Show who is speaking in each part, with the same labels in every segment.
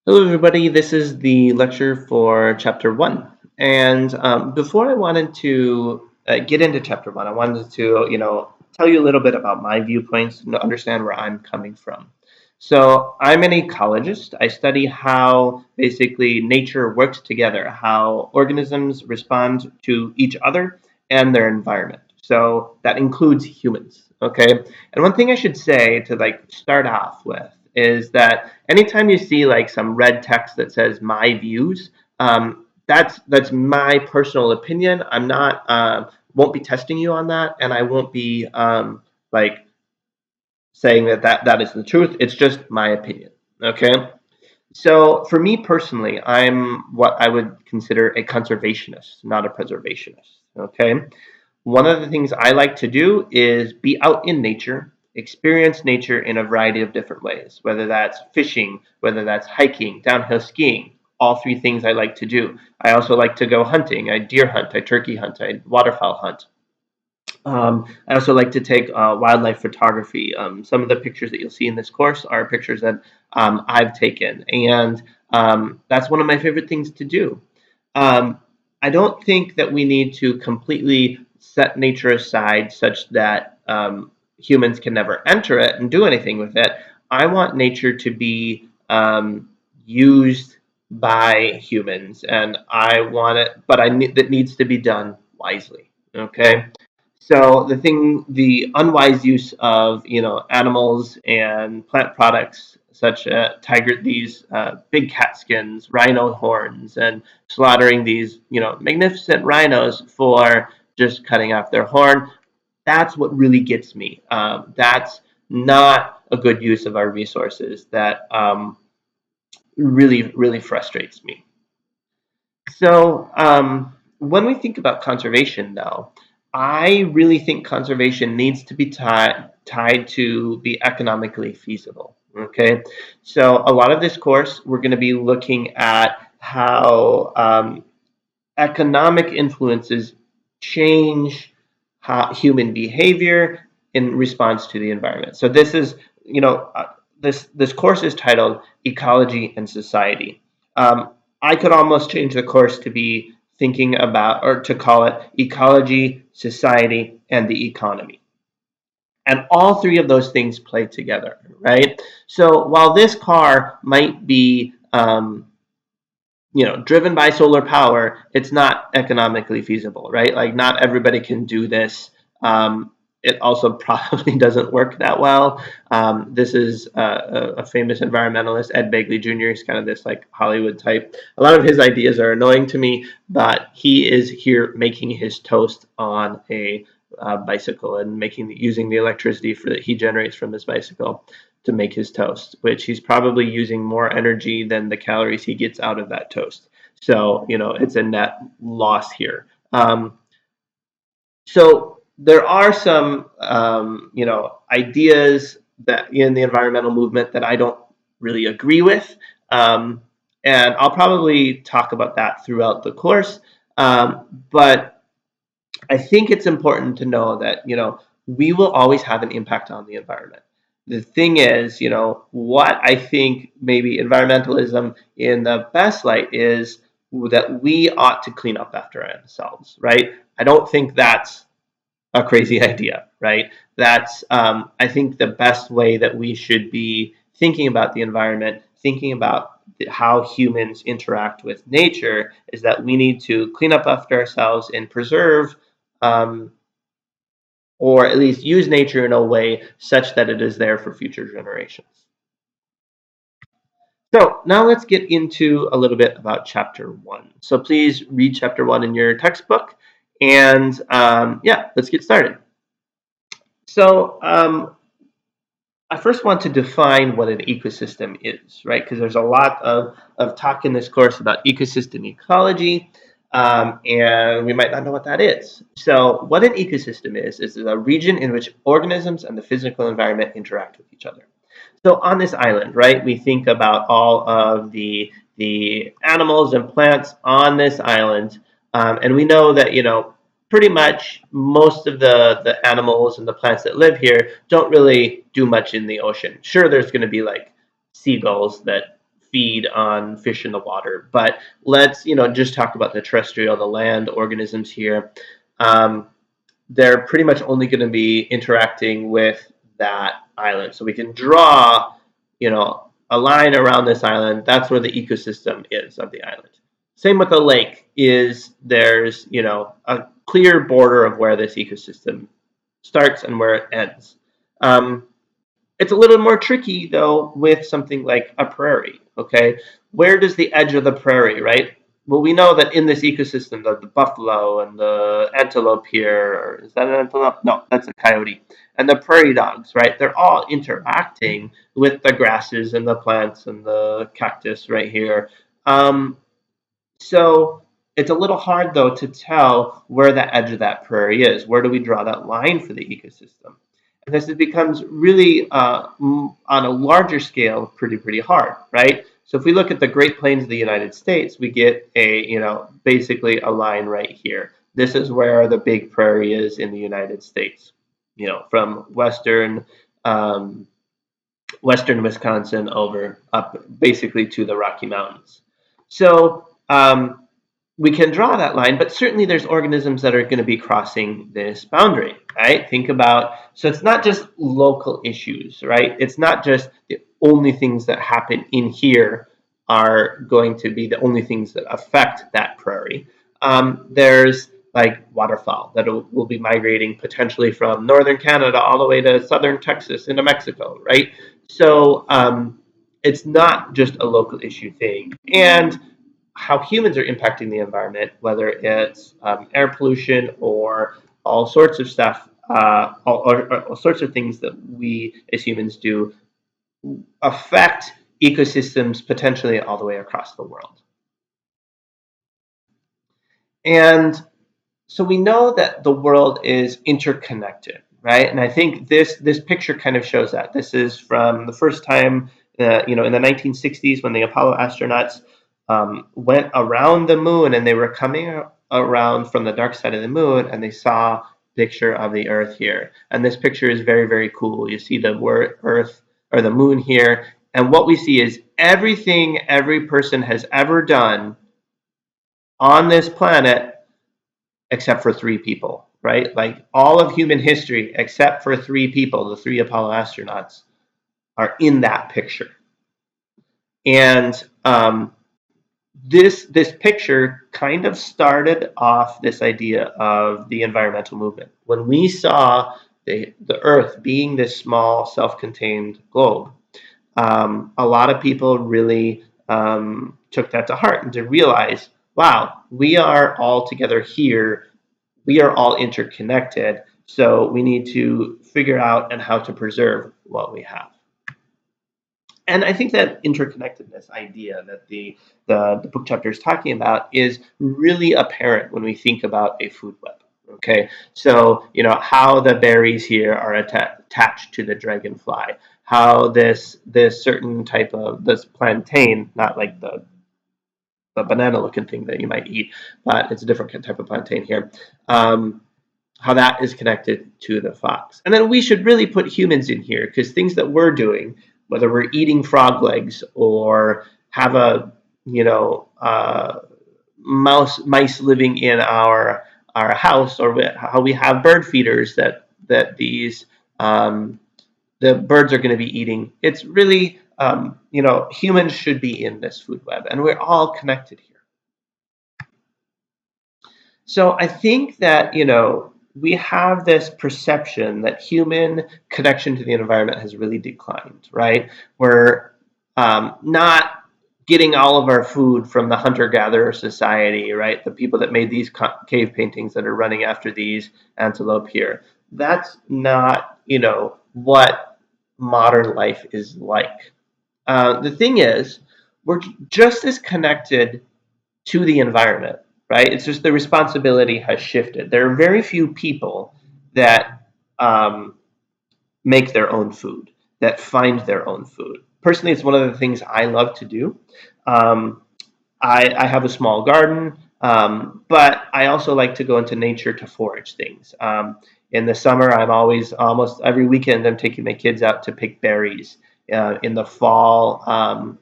Speaker 1: Hello, everybody. This is the lecture for Chapter 1. And before I wanted to get into Chapter 1, I wanted to, tell you a little bit about my viewpoints and understand where I'm coming from. So I'm an ecologist. I study how basically nature works together, how organisms respond to each other and their environment. So that includes humans, okay? And one thing I should say to start off with is that anytime you see like some red text that says my views, that's my personal opinion. I'm not won't be testing you on that, and I won't be like saying that is the truth. It's just my opinion. Okay. So for me personally, I'm what I would consider a conservationist, not a preservationist. Okay. One of the things I like to do is be out in nature, experience nature in a variety of different ways, whether that's fishing, whether that's hiking, downhill skiing, all three things I like to do. I also like to go hunting. I deer hunt, I turkey hunt, I waterfowl hunt. I also like to take wildlife photography. Some of the pictures that you'll see in this course are pictures that I've taken, and that's one of my favorite things to do. Um, I don't think that we need to completely set nature aside such that humans can never enter it and do anything with it. I want nature to be used by humans, and I want it, but that needs to be done wisely. Okay. So the unwise use of animals and plant products such as these big cat skins, rhino horns, and slaughtering these magnificent rhinos for just cutting off their horn. That's what really gets me. That's not a good use of our resources. That really frustrates me. So when we think about conservation, though, I really think conservation needs to be tied to be economically feasible. Okay, so a lot of this course we're going to be looking at how economic influences change human behavior in response to the environment. So this is, this course is titled Ecology and Society. I could almost change the course to be thinking about, or to call it Ecology, Society, and the Economy. And all three of those things play together, right? So while this car might be driven by solar power, it's not economically feasible, right? Like not everybody can do this. It also probably doesn't work that well. This is a famous environmentalist, Ed Begley Jr. He's kind of this like Hollywood type. A lot of his ideas are annoying to me, but he is here making his toast on a bicycle and using the electricity that he generates from his bicycle to make his toast, which he's probably using more energy than the calories he gets out of that toast. So, it's a net loss here. So there are some, ideas that in the environmental movement that I don't really agree with. And I'll probably talk about that throughout the course. But I think it's important to know that, we will always have an impact on the environment. The thing is, what I think maybe environmentalism in the best light is that we ought to clean up after ourselves, right? I don't think that's a crazy idea, right? That's, I think, the best way that we should be thinking about the environment, thinking about how humans interact with nature, is that we need to clean up after ourselves and preserve, or at least use nature in a way such that it is there for future generations. So now let's get into a little bit about Chapter 1. So please read Chapter 1 in your textbook. And yeah, let's get started. So I first want to define what an ecosystem is, right? Because there's a lot of talk in this course about ecosystem ecology, and we might not know what that is. So what an ecosystem is a region in which organisms and the physical environment interact with each other. So on this island, right, we think about all of the animals and plants on this island, and we know that pretty much most of the animals and the plants that live here don't really do much in the ocean. Sure, there's going to be like seagulls that feed on fish in the water. But let's just talk about the terrestrial, the land organisms here. Um, they're pretty much only going to be interacting with that island. So we can draw, a line around this island. That's where the ecosystem is of the island. Same with the lake. There's a clear border of where this ecosystem starts and where it ends. Um, it's a little more tricky though with something like a prairie. Okay, where does the edge of the prairie, right? Well, we know that in this ecosystem, the buffalo and the antelope here, or is that an antelope? No, that's a coyote. And the prairie dogs, right? They're all interacting with the grasses and the plants and the cactus right here. Um, so it's a little hard, though, to tell where the edge of that prairie is. Where do we draw that line for the ecosystem? And this becomes really, on a larger scale, pretty hard, right? So if we look at the Great Plains of the United States, we get basically a line right here. This is where the big prairie is in the United States, from um, western Wisconsin over up basically to the Rocky Mountains. So we can draw that line, but certainly there's organisms that are going to be crossing this boundary, right? So it's not just local issues, right? It's not just the only things that happen in here are going to be the only things that affect that prairie. There's like waterfowl that will be migrating potentially from northern Canada all the way to southern Texas into Mexico, right? So it's not just a local issue thing. And how humans are impacting the environment, whether it's air pollution or all sorts of stuff, all sorts of things that we as humans do, affect ecosystems potentially all the way across the world. And so we know that the world is interconnected, right? And I think this picture kind of shows that. This is from the first time, in the 1960s when the Apollo astronauts went around the moon, and they were coming around from the dark side of the moon, and they saw a picture of the Earth here. And this picture is very cool. You see the word Earth or the moon here, and what we see is everything every person has ever done on this planet except for three people, right? Like all of human history, except for three people, the three Apollo astronauts, are in that picture. And this picture kind of started off this idea of the environmental movement. When we saw the Earth being this small, self-contained globe, a lot of people really took that to heart and to realize, wow, we are all together here. We are all interconnected. So we need to figure out and how to preserve what we have. And I think that interconnectedness idea that the book chapter is talking about is really apparent when we think about a food web. Okay, so how the berries here are attached to the dragonfly, how this certain type of this plantain, not like the banana looking thing that you might eat, but it's a different type of plantain here. How that is connected to the fox. And then we should really put humans in here, because things that we're doing, whether we're eating frog legs or have a mice living in our house, or how we have bird feeders that these the birds are going to be eating. It's really humans should be in this food web, and we're all connected here. So I think that, we have this perception that human connection to the environment has really declined, right? We're not getting all of our food from the hunter-gatherer society, right? The people that made these cave paintings that are running after these antelope here. That's not, what modern life is like. The thing is, we're just as connected to the environment, right? It's just the responsibility has shifted. There are very few people that make their own food, that find their own food. Personally, it's one of the things I love to do. Um, I have a small garden, but I also like to go into nature to forage things. In the summer, I'm almost every weekend, I'm taking my kids out to pick berries. In the fall,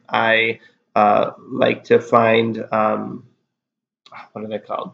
Speaker 1: I like to find what are they called?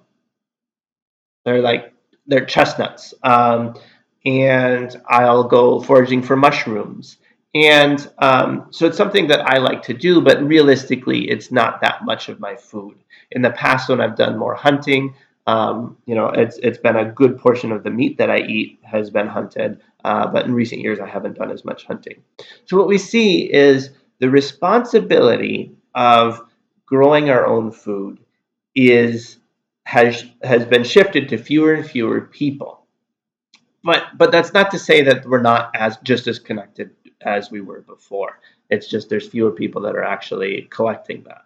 Speaker 1: They're like they're chestnuts, and I'll go foraging for mushrooms. And so it's something that I like to do, but realistically, it's not that much of my food. In the past, when I've done more hunting, it's been a good portion of the meat that I eat has been hunted. But in recent years, I haven't done as much hunting. So what we see is the responsibility of growing our own food is has been shifted to fewer and fewer people. But that's not to say that we're not as just as connected as we were before. It's just there's fewer people that are actually collecting that.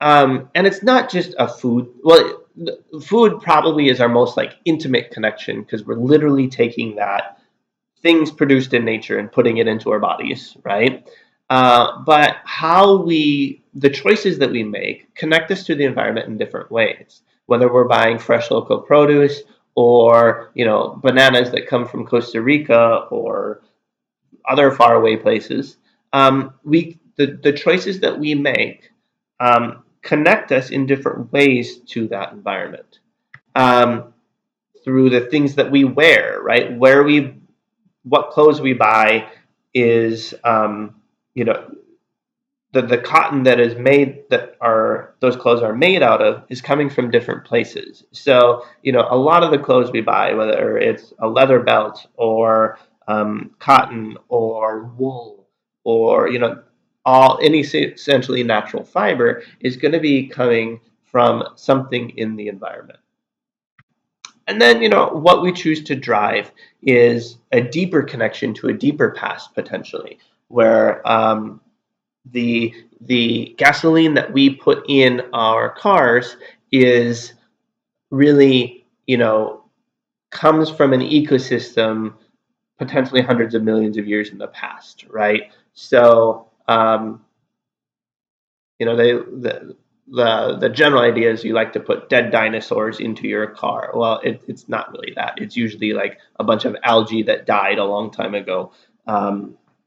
Speaker 1: And it's not just a food. Well, food probably is our most like intimate connection because we're literally taking that things produced in nature and putting it into our bodies, right? But the choices that we make connect us to the environment in different ways. Whether we're buying fresh local produce or bananas that come from Costa Rica or other faraway places, the choices that we make connect us in different ways to that environment. Um, Through the things that we wear, right? What clothes we buy is you know the cotton that is made that are those clothes are made out of is coming from different places. So a lot of the clothes we buy, whether it's a leather belt or cotton or wool or all any essentially natural fiber is going to be coming from something in the environment. And then, what we choose to drive is a deeper connection to a deeper past potentially, where the gasoline that we put in our cars is really, comes from an ecosystem potentially hundreds of millions of years in the past, right? So, the general idea is you like to put dead dinosaurs into your car. Well, it's not really that. It's usually like a bunch of algae that died a long time ago.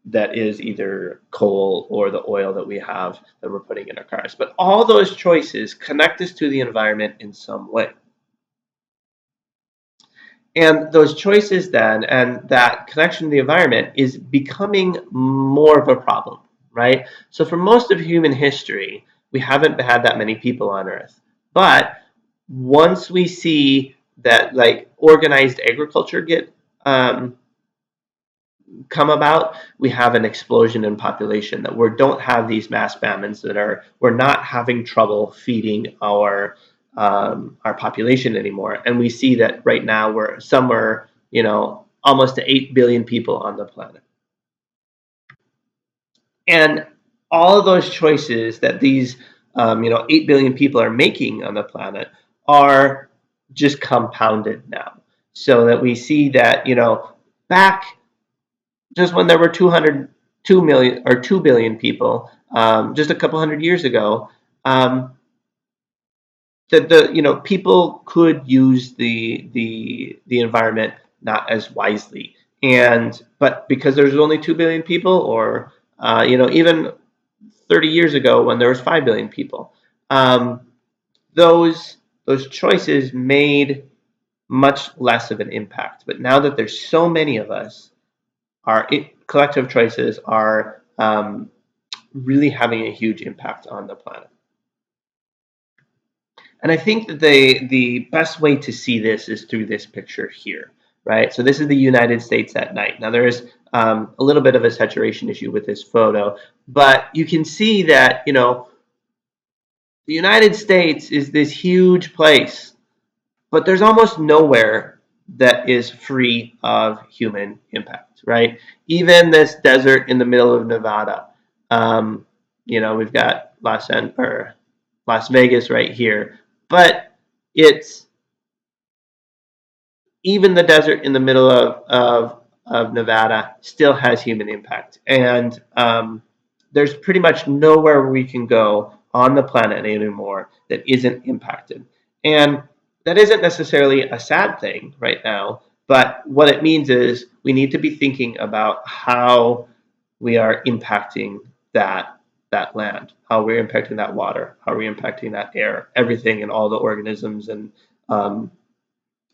Speaker 1: That is either coal or the oil that we have that we're putting in our cars. But all those choices connect us to the environment in some way. And those choices then and that connection to the environment is becoming more of a problem, right? So for most of human history, we haven't had that many people on Earth. But once we see that like organized agriculture get come about, we have an explosion in population that we don't have these mass famines we're not having trouble feeding our population anymore. And we see that right now we're somewhere, almost to 8 billion people on the planet. And all of those choices that these, 8 billion people are making on the planet are just compounded now. So that we see that, back just when there were 2 million or 2 billion people, just a couple hundred years ago, that the people could use the environment not as wisely, but because there's only 2 billion people, or even 30 years ago when there was 5 billion people, um, those those choices made much less of an impact. But now that there's so many of us, our collective choices are really having a huge impact on the planet. And I think that the best way to see this is through this picture here, right? So this is the United States at night. Now there is a little bit of a saturation issue with this photo, but you can see that the United States is this huge place, but there's almost nowhere that is free of human impact, right? Even this desert in the middle of Nevada, we've got Las Vegas right here, but it's even the desert in the middle of Nevada still has human impact, and there's pretty much nowhere we can go on the planet anymore that isn't impacted, and that isn't necessarily a sad thing right now. But what it means is we need to be thinking about how we are impacting that land, how we're impacting that water, how we're impacting that air, everything and all the organisms and um,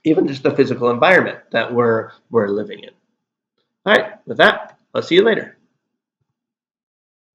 Speaker 1: even just the physical environment that we're living in. All right, with that, I'll see you later.